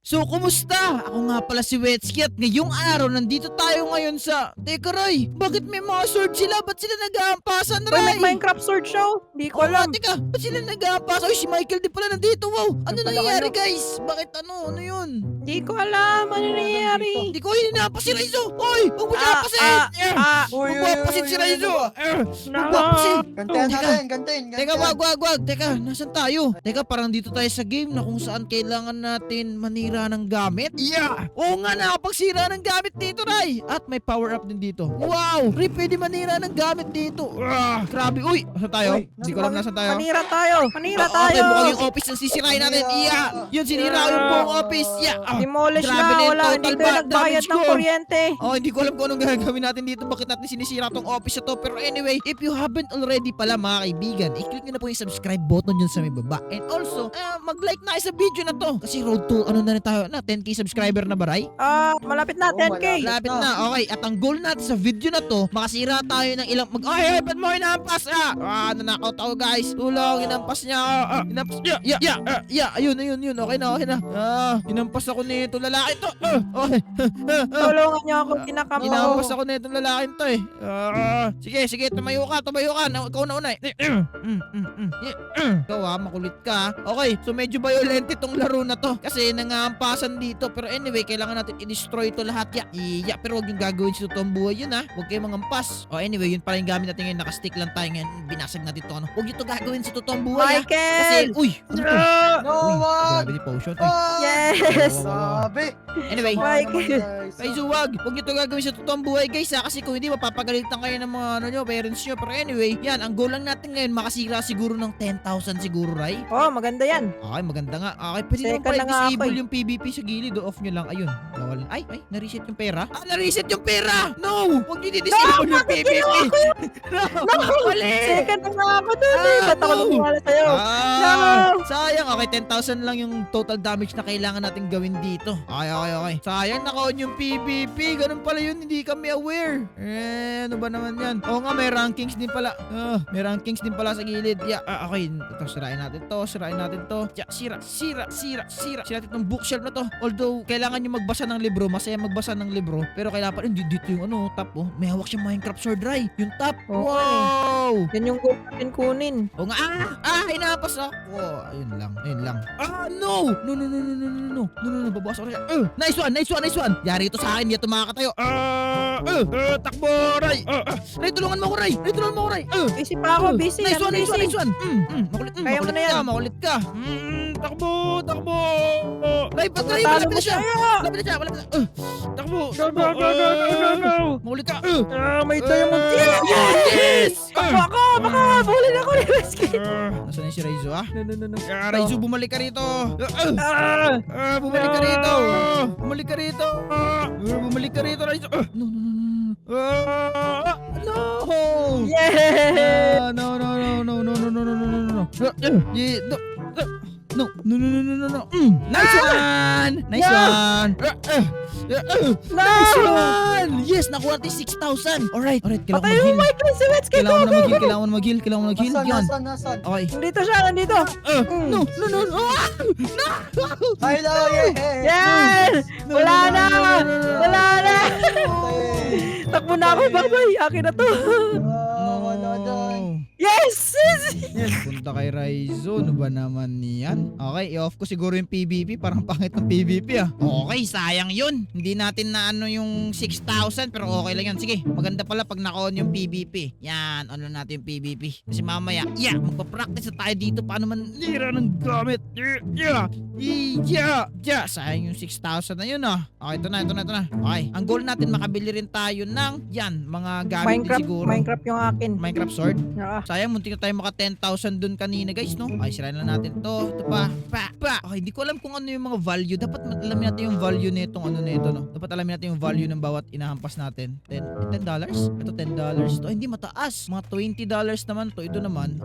So, kumusta? Ako nga pala si Wetsky at ngayong araw nandito tayo ngayon sa... Teka, Ray, bakit may mga sword sila? Ba't sila nag-aampasan, May Ray? Minecraft sword show? Hindi ko alam. Teka, ba't sila nag-aampasan? Uy, si Michael din pala nandito, wow. Ano pala nangyayari, kayo? guys? Bakit ano yun? Hindi ko alam. Ano nangyayari? Hindi ko hininapas si Raizo. Uy, huwag mo sinapasin. Huwag mo papasin si Raizo. Huwag mo papasin. Gantihan Teka. natin, gantihan. Teka, wag. Teka, nasan tayo? Teka, parang dito tayo sa game na kung saan kailangan natin manira ng gamit. Yeah! Oo nga, nakapagsira ng gamit dito, Ray. At may power up din dito. Wow! Ray, pwede manira ng gamit dito. Grabe. Uy, nasan tayo? Uy, Hindi ko alam nasan tayo. Manira tayo. Manira Okay, tayo. mukhang yung office na sisirain natin. Yeah! Yun, sinira ko yung buong office. Yeah! Demolish Grabe na. yung Wala. total Hindi tayo nagbayad damage ng ko. kuryente. Oh, hindi ko alam kung anong gagawin natin dito. Bakit natin sinisira tong office na to. Pero anyway, if you haven't already pala mga kaibigan, i-click nyo na po yung subscribe button dyan sa may baba. And also, mag-like na kayo sa video na to. Kasi road to, ano na rin tayo, na 10k subscriber na ba, Ray? Malapit na. 10K. Lapit na, okay. At ang goal natin sa video na to, makasira tayo ng ilang ay, ba't mo inampas? Nanakaw ako, guys. Tulong, inampas niya. Inampas niya. Ayun. Okay na. Inampas ako nito lalaki to. Okay. Tulungan niyo ako. Kinakam ko. Inampas ako nitong lalaking to eh. Sige, tumayo ka. Ikaw na una eh. Ikaw makulit ka. Okay, so medyo violent itong laro na to. Kasi nangahampasan dito. Pero anyway, kailangan natin i-destroy ito lahat. Pero huwag yung gagawin sa totoong buhay yun ha. Huwag kayong mangampas. Anyway, yun pala yung gamit natin ngayon. Nakastick lang tayo ngayon. Binasag natin ito. Huwag nyo ito gagawin sa totoong buhay ha. Kasi, Michael! uy! Ano to? No, Uy, wag! grabe di potion. Yes! Sabi! Anyway, Michael. ay huwag nyo ito gagawin sa totoong buhay guys ha. Kasi kung hindi mapapagalitan kayo ng mga parents nyo. Pero anyway, yan, ang goal lang natin ngayon makasira siguro ng 10,000 siguro, Ray. Maganda yan. Okay, maganda nga. Okay, pwede naman Second pala na nga ako disable eh. yung PvP sa gilid. Off nyo lang. Ayun. Bawal. Ay, na-reset yung pera. Na-reset yung pera! No! Huwag nyo di-disable yung PvP! No! Mali! Second na nga ako dun eh. Ba't ako nagmamala sa'yo? Sayang. Okay, 10,000 lang yung total damage na kailangan natin gawin dito. Okay. Sayang, naka-on yung PvP. Ganun pala yun. Hindi kami aware. Ano ba naman yan? Oo nga, may rankings din pala. May rankings din pala sa gilid. Okay. Ito, sirain natin to. Sira natin itong bookshelf na to. Although, kailangan nyo magbasa ng libro. Masaya magbasa ng libro. Pero kailangan pa rin dito yung top may hawak siyang Minecraft sword, Ray. Yung top. Okay. Wow! Yan yung goal natin kunin. O nga, hinapas ako. Ayun lang. No! No, babawas ako na siya. Nice one. Yari ito sa akin, hindi ito makakatayo. Takbo, Ray. Ray, tulungan mo ako, Ray. Busy pa ako, busy. Nice I'm busy. one. Kaya mo na yan. Makulit ka. Takbo. Ray, Ray, malapit na siya. Takbo. Go. Makulit ka. May diamond. Yes! Baka, bulin ako ni Rescue. Nasaan na si Raizo, No. Raizo, bumalik ka rito. Bumalik ka rito, Raizo. No. Yeah! No. No. Nice one! Nice one! Yes, nakuha natin 6,000. Alright, kailangan Patay mo, mag-heal. Michael, si Wets, Kailangan mo mag-heal. Yan. Nasaan? Okay. Nandito siya, nandito. No. Ay, Yes! Wala na! Takbo na ako, babay. Akin na to. Yes! Punta kay Raizo, ano ba naman yan? Okay, i-off ko siguro yung PvP. Parang pangit ng PvP Okay, sayang yun. Hindi natin na yung 6,000 pero okay lang yan. Sige, maganda pala pag naka-on yung PvP. Yan, on natin yung PvP. Kasi mamaya, magpa-practice na tayo dito paano man lira ng gamit. Sayang yung 6,000 na yun Okay, ito na. Okay, ang goal natin makabili rin tayo ng mga gamit din siguro. Minecraft yung akin. Minecraft sword. Yeah. Sayang, muntik na tayo maka 10,000 dun kanina guys, no? Okay, sirain lang natin to. Ito pa. Okay, hindi ko alam kung ano yung mga value. Dapat alamin natin yung value nitong nito, no? Dapat alamin natin yung value ng bawat inahampas natin. $10? Ito $10. Ito, hindi mataas. Mga $20 naman to. Ito naman.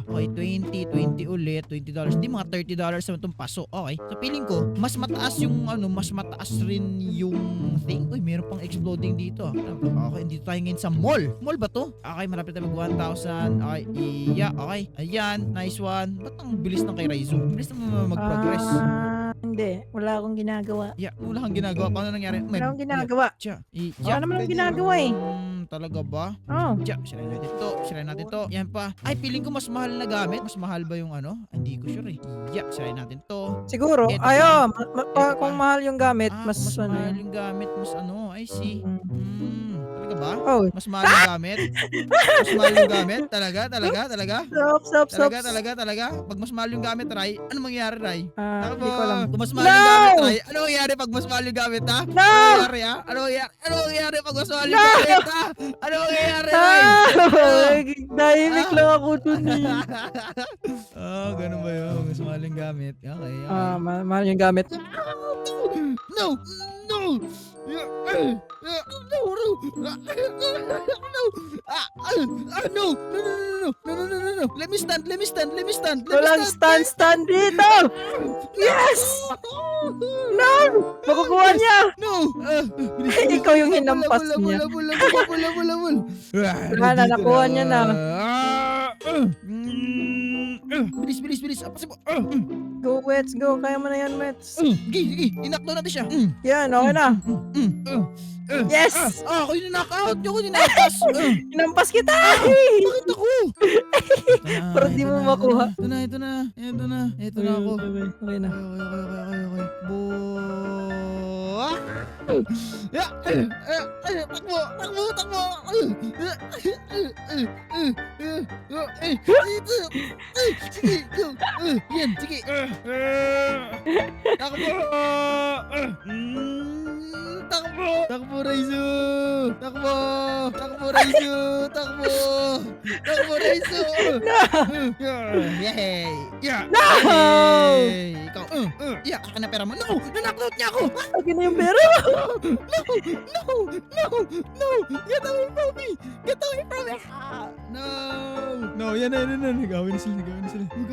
Okay, 20 ulit. $20. Hindi, mga $30 naman itong paso. Okay. So, feeling ko, mas mataas yung mas mataas rin yung thing. Uy, meron pang exploding dito. Okay, dito tayo ngayon sa mall. Mall ba to? Okay, malapit tayo mag 1,000. Okay, okay. Ayan, nice one. Ba't ang bilis ng kay Raizo? Bilis naman mag-progress. Hindi Hindi, wala akong ginagawa. Yeah, wala kang ginagawa. Paano nangyari? Wala akong ginagawa. Wala naman akong ginagawa eh. Talaga ba? Oh. Sirain natin to. Sirain natin to. Yan pa. Ay, feeling ko mas mahal na gamit. Mas mahal ba yung ano? Hindi ko sure eh. Sirain natin to. Siguro, Eto ayo, Eto kung pa. mahal yung gamit, mas ano mahal yun. yung gamit. Mas ano? I see. Talaga ba? Oh, Mas mahal yung gamit? Mas mahal yung gamit? Talaga? Talaga? Pag mas mahal yung gamit, Ray, ano mangyayari, Ray? Hindi ko alam. Kung mas mahal yung gamit, Ray, ano mangyayari pag mas mahal yung gamit, ha? No! Ano mangyayari, ha? Ano mangyayari pag mas mahal yung gamit, ha? Ano mangyayari, Ray? Dahimik lang ako dun eh. Ganun ba yun? Mas mahal yung gamit. Okay. Mahal yung gamit. No! No! No! Let me stand. Walang stand dito! Yes! No! Makukuha niya! No! Ikaw yung hinampas niya. Wala na, nakuha niya na. Bilis. Apasin mo. Go, Wets, go. Kaya mo na yan, Wets. Sige. Inakto natin siya. Yan, okay na. Yes! Ako yung knock-out. Ako yung knock-out. Hinampas kita! Bakit ako? Pero di mo makuha. Ito na ako. Okay na. Okay. Takbo. Sige, go. Yan, sige. Takbo, Raizu. Takbo, Raizu. Yay. No! Ikaw. Akin na pera mo. No! Nanaklout niya ako. Akin na yung pera. No! Get away from me! No! Yan na. Nagawin na sila.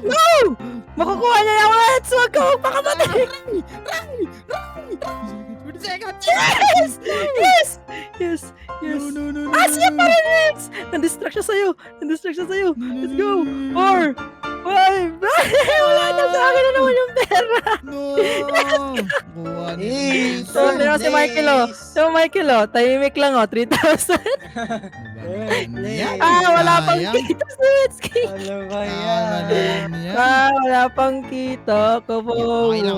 No! Makukuha niya yung Wets! Huwag ka magpakamatay! Yes! No. Siya pa rin, Wets! Nandistract siya sa'yo. Let's go! 4! 5! Wala na sa akin na naman yung pera! No! Kuha na. So, tingnan si Michael, oh. So, Michael, oh. Tahimik lang, oh. 3,000. Wala pang kita si Wetsky. Ano ba yan? Wala pang kita. Okay lang.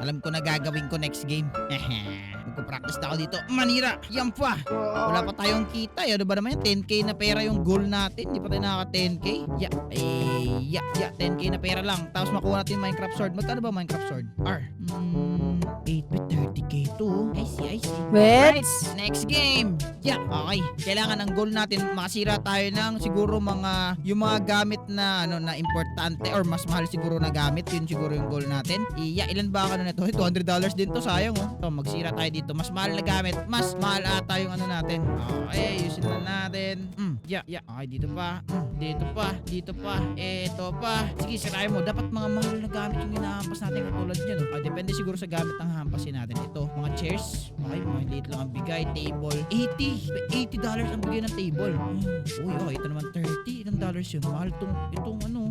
Alam ko na gagawin ko next game. Magpo-practice na ako dito. Manira! Yan pa! Wala pa tayong kita. Ano ba naman yan? 10k na pera yung goal natin. Hindi pa tayo nakaka 10k. 10k na pera lang. Tapos makuha natin yung Minecraft sword. Magkano ba Minecraft sword? 8 with 30k to. I see. Wets! Next game! Okay. Kailangan ang goal natin, makasira tayo ng siguro yung mga gamit na na importante or mas mahal siguro na gamit. Yun siguro yung goal natin. Ilan ba ang nito? $200 din to, sayang oh. So, magsira tayo dito. Mas mahal na gamit. Mas mahal ata yung natin. Okay, ayusin na natin. Okay, dito pa. Dito pa. Eto pa. Sige, sirayan mo. Dapat mga mahal na gamit yung hinahampas natin katulad nyo. Depende siguro sa gamit ang hampasin natin. Ito, mga chairs. Okay, mga liit lang ang bigay. Table. $80 ang bigay ng table. Okay, ito naman 30. Ilang dollars yun? Mahal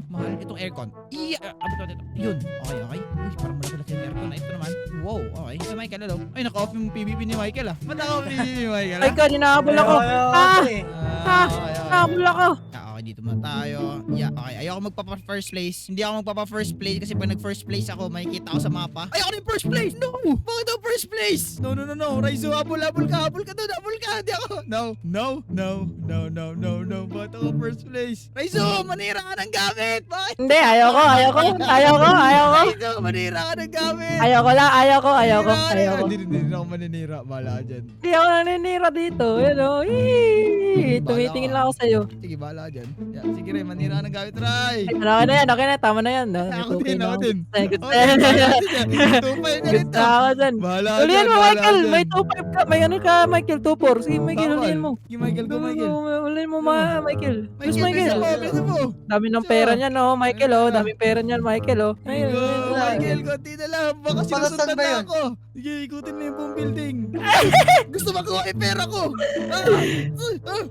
mahal itong aircon. Yun. Okay. Parang malaki-laki yung aircon. Ito naman. Wow, okay. Michael, hello. Ay, naka-off yung PvP ni Michael Ba't naka-off yung PvP ni Michael Ay, God, hinahabol ako. Hinahabol ako. Okay, dito muna tayo. Okay. Ayoko magpapa-first place. Hindi ako magpapa-first place kasi pag nag-first place ako, makikita ako sa mapa. Ayoko na yung first place! No! Bakit ako first place? No. Raizu, habol ka doon. Habol ka. Hindi ako. No. Bakit ako first place? Raizu, manira ka ng gamit. Bakit? Hindi, ayoko. Raizu, manira ka ng gamit. Ayoko. Hindi ako maninira. Bahala ka dyan. Hindi ako naninira dito. Tumitingin lang ako sa'yo. Sige, bahala ka dyan. Sige rin, manira ka ng gamit, Ray. Okay na. Tama na yan. Ako din. Good Good ako dyan. Bahala ka Ulihan dyan, mo, bahala Michael. ka May dyan. 2.5 ka. May ano ka, Michael. 2.4. Sige, Michael, Bawal. ulihan mo. Sige, Michael. Ulihan mo, Michael. Yes, Michael. Michael. mo. Dami ng pera niyan, oh, Michael, oh. Dami pera niyan, Michael, oh. Michael, konti na lang. Baka Para saan sinusundan ba na yun? ako. Sige, ikutin mo yung buong building. Gusto makuha yung pera ko.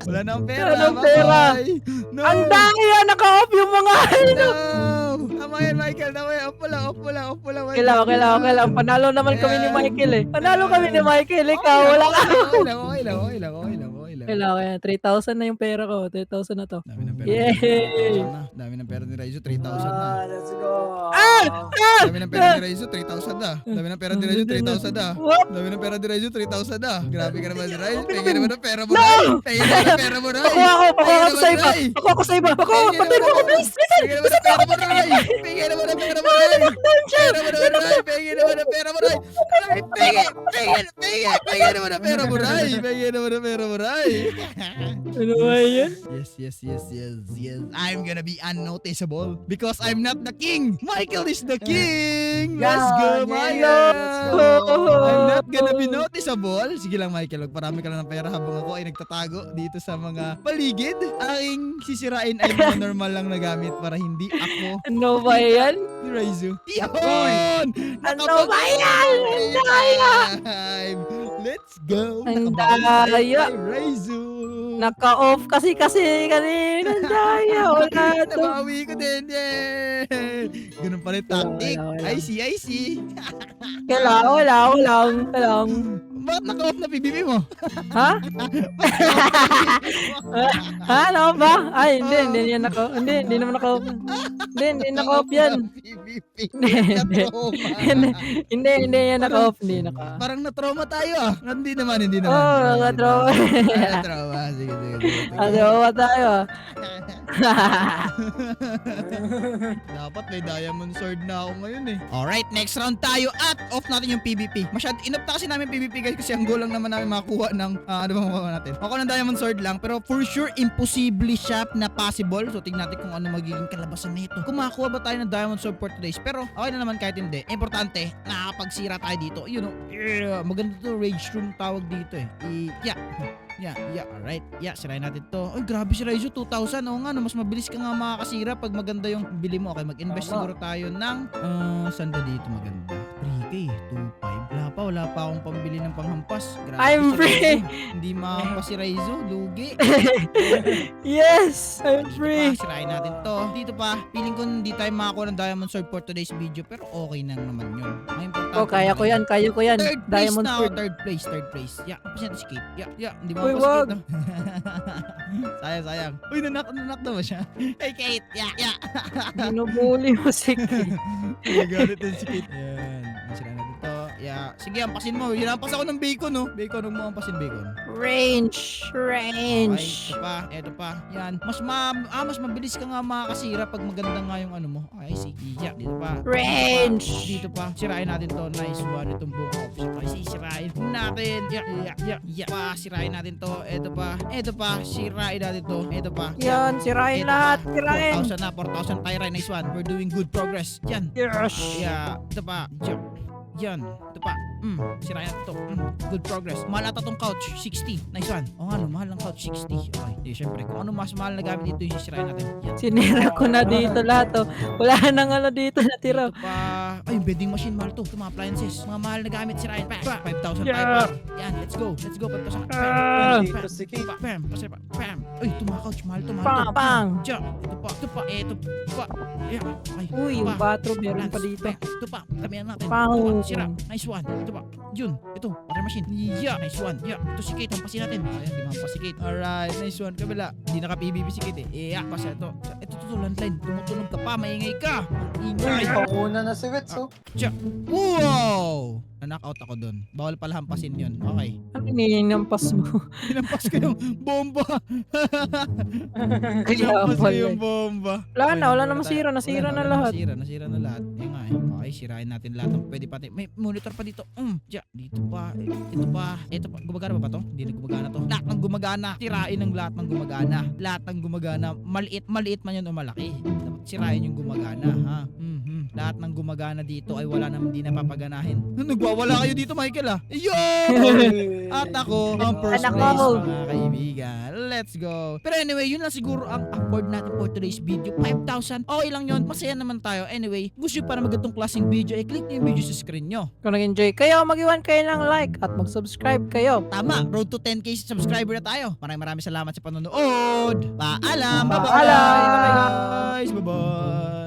Wala na ang pera. Wala ng pera. Bye-bye. No. Ang dami yan, naka-off yung mga ano. No. Tama yan, Michael. Tama yan. Off mo lang. Michael. Kailangan. Panalo naman kami ni Michael eh. Panalo kami ni Michael, ikaw. Wala ka. Okay lang. Kailangan. 3,000 na yung pera ko. 3,000 na to. Dami ng pera. Yay! Dami ng pera ni Raizo. 3,000 na. Let's go. Dami ng pera ni Raizo. 3,000 na. Dami ng pera ni Raizo. 3,000 na. What? Dami ng pera ni Raizo. 3,000 na. Grabe ka naman, Raizo. Open, Pingin open. naman ang pera mo, Raizo. Pingin naman ang pera mo, Raizo. Pakuha ako sa iba. Patay mo ako, please. Pingin naman ang pera mo, Raizo. Pingin naman ang pera mo, Raizo. Pingin naman ang pera mo, Raizo. Pingin naman ang pera mo, Raizo. Pingin naman ang pera mo, Raizo. Pingin naman ang pera mo, Raizo. Ano ba yan? Yes. I'm gonna be unnoticeable because I'm not the king. Michael is the king. Let's go, Yan, Michael. let's go. I'm not gonna be noticeable. Sige lang, Michael. Magparami ka lang ng pera habang ako ay nagtatago dito sa mga paligid. Aking sisirain ay mga normal lang na gamit para hindi ako Ano ba yan? ni Raizo. Yun! Ano ba yan? Ang daya! Let's go! Ang Nakabawi daya! tayo kay Raizo! Naka-off kasi kanina. Ang daya. Wala to. Nabawi ko din! Yay! Ganun pala yung tactic. Wala. I see. Wala lang. Bakit naka-off na PBB mo? Ha? Ha? Ano ba? Ay, hindi yan naka. Hindi naman naka-off. Hindi naka-off yan. PBB. Hindi yan naka-off. Hindi naka. Parang na-trauma tayo ah. Hindi naman. Oo, naka-trauma. Na-trauma. Sige. Ano tayo? Dapat may diamond sword na ako ngayon eh. Alright, next round tayo at off natin yung PvP. Inop kasi namin PvP guys kasi ang goal lang naman namin makakuha ng ano ba makuha natin. Ako ng diamond sword lang pero for sure imposible siya na possible. So tingnan natin kung ano magiging kalabasan nito. Kung makakuha ba tayo ng diamond sword for today's pero okay na naman kahit hindi. Importante, nakakapagsira tayo dito. You know, maganda to rage room tawag dito eh. Yeah, alright. Yeah, sirain natin to. Ay, grabe si Raizo, 2,000. Oo nga, no, mas mabilis ka nga makakasira pag maganda yung bili mo. Okay, mag-invest siguro tayo ng, saan ba dito maganda? 3K, 2,500. Wala pa akong pambili ng panghampas. Grabe I'm si free. Raizo. Hindi makahampas si Raizo, lugi. Yes, I'm free. Sirain natin to. Dito pa, feeling ko hindi tayo makakuha ng diamond sword for today's video, pero okay na naman yun. Ang importante. Oh, kaya ko yan. Third place Diamond na ako, sword. third place. Yeah, pasin natin si Kate. Yeah, hindi mo Uy, pa si wag. Kate, no? Sayang. Uy, nanak na ba siya? Hey, Kate! Yeah! Binubuli mo si Kate. Nagalit din si Kate. Yan. Sila natin to. Yeah. Sige, ampasin mo. Hinampas ako ng bacon, no? Bacon, huwag mo ampasin bacon. Range. Ay, ito pa. Yan. Mas mabilis ka nga makakasira pag maganda nga yung ano mo. Okay, sige. Yeah, dito pa. Range. Dito pa. Sirain natin to. Nice one. Itong buong option. Okay, sirain natin. Yeah. Sirain natin to. Ito pa. Sirain natin to. Ito pa. Yan, sirain Ito lahat. pa. Sirain. 4,000 na. 4,000 tayo. Nice one. We're doing good progress. Yan. Yes. Yeah. Ito pa. Yan. Ito pa. Sirain natin to. Good progress. Mahal ata tong couch. 60. Nice one. O nga, no, mahal ng couch. 60. Okay. Di, syempre. Kung ano mas mahal na gamit dito yung sisirain natin. Yan. Sinira ko na dito lahat. Oh. Wala nang ano dito natira. Ito pa. Ay, yung vending machine mahal to. Ito mga appliances. Mga mahal na gamit sirain. 5,000 Yeah. tayo. Yan. Let's go. 5,000. Dito si Kate. Pam. Ay, ito mga couch. Mahal to. Pang. Diyan. Ito pa. Yan. Ay, Uy, ito yung pa. bathroom meron pa dito. Ito pa. Kamihan natin. Pang. Ito pa. Sira. Nice one. Ito pa. Yun. Ito. Water machine. Yeah. Nice one. Yeah. Ito si Kate. Hampasin natin. Ayan. Di mampas si Kate. Alright. Nice one. Kabila. Hindi naka-PBB si Kate eh. Yeah. Pasa ito. Ito. Landline. Tumutunog ka pa. Maingay ka. Ingay. Pauna na si Wets, oh. Wow! Na-knockout ako dun. Bawal pala hampasin yun. Okay. Ano ninampas mo? Hinampas ko yung bomba. Kaya Hinampas ko pala. yung bomba. Wala na masira. Nasira na lahat. Nasira na lahat. Yung nga eh. Okay, sirain natin lahat ng pwede pati. May monitor pa dito. Dito pa. Ito pa. Gumagana ba to? Hindi na gumagana to. Lahat ng gumagana. Sirain ng lahat ng gumagana. Lahat ng gumagana. Maliit man yun o malaki. Dapat sirain yung gumagana, ha? Lahat ng gumagana dito ay wala nang hindi napapaganahin. Nagwawala kayo dito, Michael, ah. Yo! At ako, ang first Anak place, ko. mga kaibigan. Let's go. Pero anyway, yun lang siguro ang afford natin for today's video. 5,000. Okay lang yun. Masaya naman tayo. Anyway, gusto nyo para magandang klaseng video, click nyo yung video sa screen nyo. Kung nag-enjoy kayo, mag-iwan kayo ng like at mag-subscribe kayo. Tama, road to 10k subscriber na tayo. Maraming salamat sa panonood. Paalam. Paalam. Bye-bye guys. Bye-bye.